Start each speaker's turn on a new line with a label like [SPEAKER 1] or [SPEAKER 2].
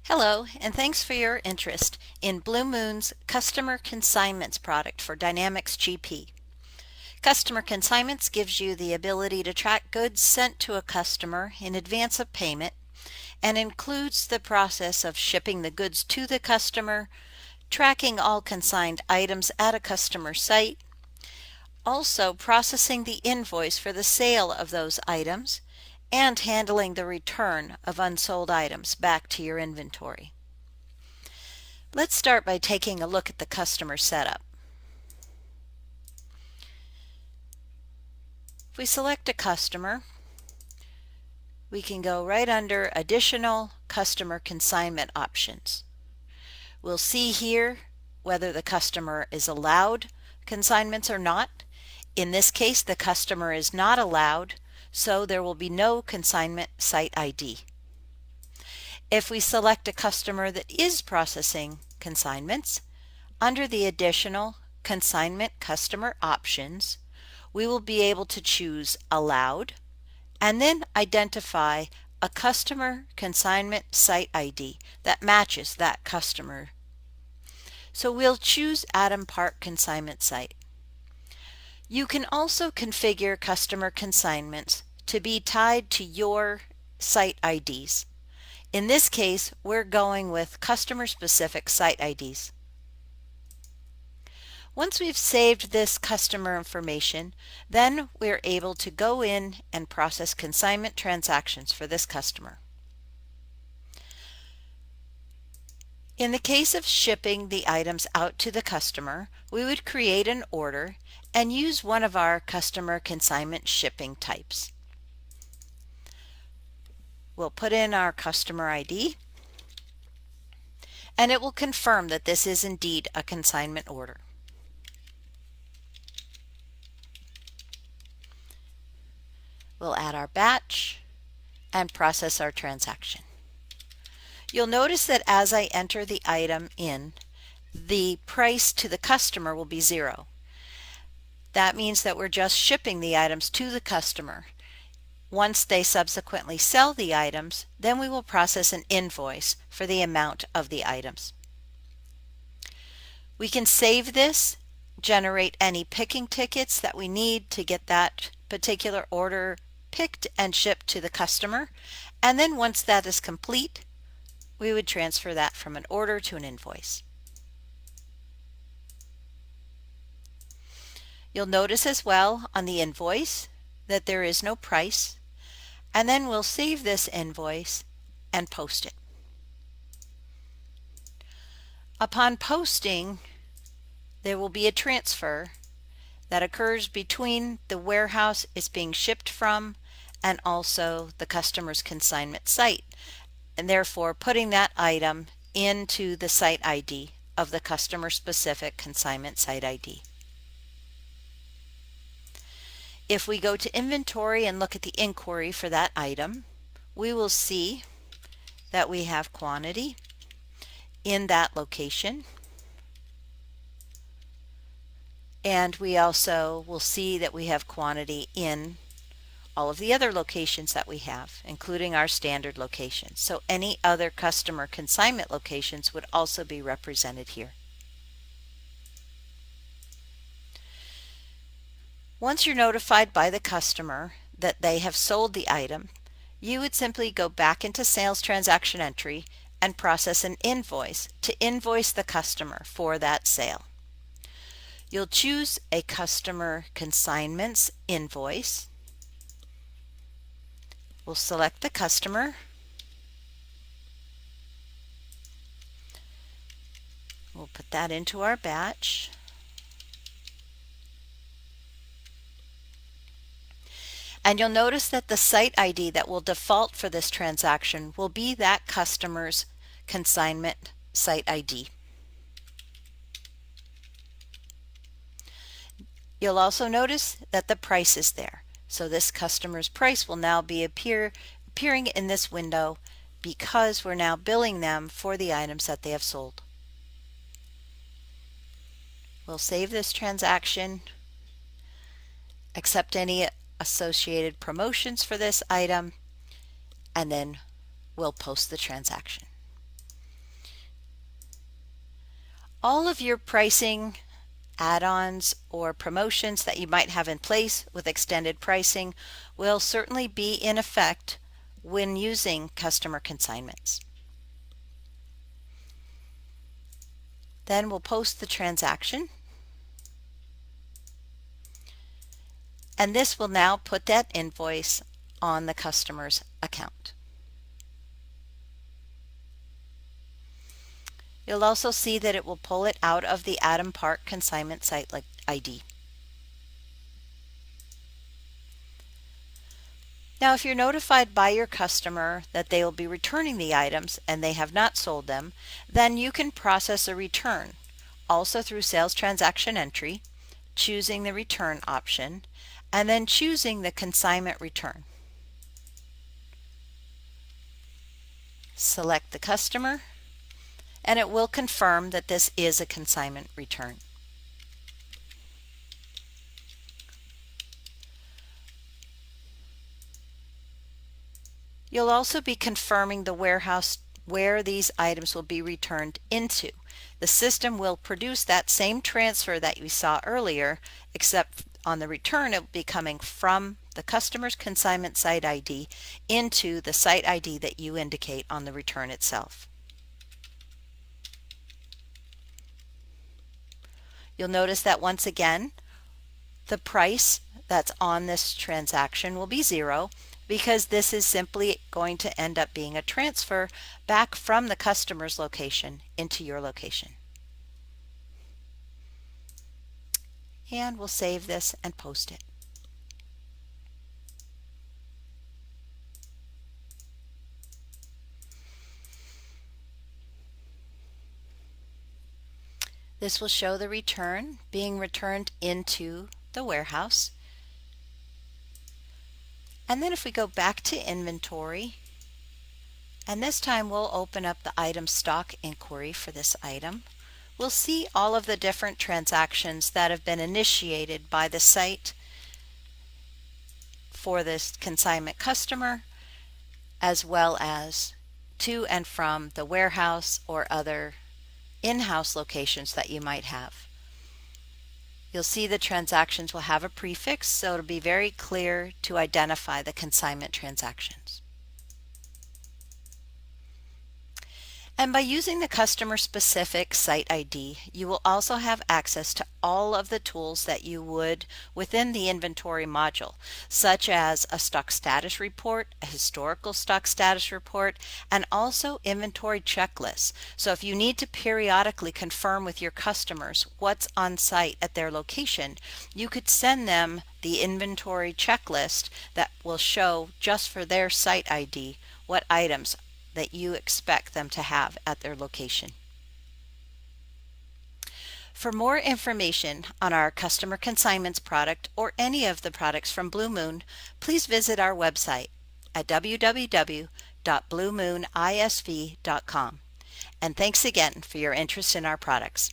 [SPEAKER 1] Hello, and thanks for your interest in Blue Moon's Customer Consignments product for Dynamics GP. Customer Consignments gives you the ability to track goods sent to a customer in advance of payment and includes the process of shipping the goods to the customer, tracking all consigned items at a customer site, also processing the invoice for the sale of those items, and handling the return of unsold items back to your inventory. Let's start by taking a look at the customer setup. If we select a customer, we can go right under Additional Customer Consignment Options. We'll see here whether the customer is allowed consignments or not. In this case, the customer is not allowed, so there will be no consignment site ID. If we select a customer that is processing consignments, under the Additional Consignment Customer Options, we will be able to choose Allowed and then identify a customer consignment site ID that matches that customer. So we'll choose Adam Park Consignment Site. You can also configure customer consignments to be tied to your site IDs. In this case, we're going with customer-specific site IDs. Once we've saved this customer information, then we're able to go in and process consignment transactions for this customer. In the case of shipping the items out to the customer, we would create an order and use one of our customer consignment shipping types. We'll put in our customer ID, and it will confirm that this is indeed a consignment order. We'll add our batch and process our transaction. You'll notice that as I enter the item in, the price to the customer will be 0. That means that we're just shipping the items to the customer. Once they subsequently sell the items, then we will process an invoice for the amount of the items. We can save this, generate any picking tickets that we need to get that particular order picked and shipped to the customer, and then once that is complete, we would transfer that from an order to an invoice. You'll notice as well on the invoice that there is no price, and then we'll save this invoice and post it. Upon posting, there will be a transfer that occurs between the warehouse it's being shipped from and also the customer's consignment site, and therefore putting that item into the site ID of the customer-specific consignment site ID. If we go to inventory and look at the inquiry for that item, we will see that we have quantity in that location. And we also will see that we have quantity in all of the other locations that we have, including our standard locations. So any other customer consignment locations would also be represented here. Once you're notified by the customer that they have sold the item, you would simply go back into sales transaction entry and process an invoice to invoice the customer for that sale. You'll choose a customer consignments invoice. We'll select the customer. We'll put that into our batch. And you'll notice that the site ID that will default for this transaction will be that customer's consignment site ID. You'll also notice that the price is there. So this customer's price will now be appearing in this window because we're now billing them for the items that they have sold. We'll save this transaction, accept any associated promotions for this item, and then we'll post the transaction. All of your pricing add-ons or promotions that you might have in place with extended pricing will certainly be in effect when using customer consignments. Then we'll post the transaction, and this will now put that invoice on the customer's account. You'll also see that it will pull it out of the Adam Park consignment site ID. Now, if you're notified by your customer that they will be returning the items and they have not sold them, then you can process a return, also through sales transaction entry, choosing the return option, and then choosing the consignment return. Select the customer, and it will confirm that this is a consignment return. You'll also be confirming the warehouse where these items will be returned into. The system will produce that same transfer that you saw earlier, except on the return it will be coming from the customer's consignment site ID into the site ID that you indicate on the return itself. You'll notice that once again, the price that's on this transaction will be 0 because this is simply going to end up being a transfer back from the customer's location into your location. And we'll save this and post it. This will show the return being returned into the warehouse. And then if we go back to inventory, and this time we'll open up the item stock inquiry for this item, we'll see all of the different transactions that have been initiated by the site for this consignment customer, as well as to and from the warehouse or other in-house locations that you might have. You'll see the transactions will have a prefix, so it'll be very clear to identify the consignment transactions. And by using the customer-specific site ID, you will also have access to all of the tools that you would within the inventory module, such as a stock status report, a historical stock status report, and also inventory checklists. So if you need to periodically confirm with your customers what's on site at their location, you could send them the inventory checklist that will show just for their site ID what items that you expect them to have at their location. For more information on our Customer Consignments product or any of the products from Blue Moon, please visit our website at www.bluemoonISV.com. And thanks again for your interest in our products.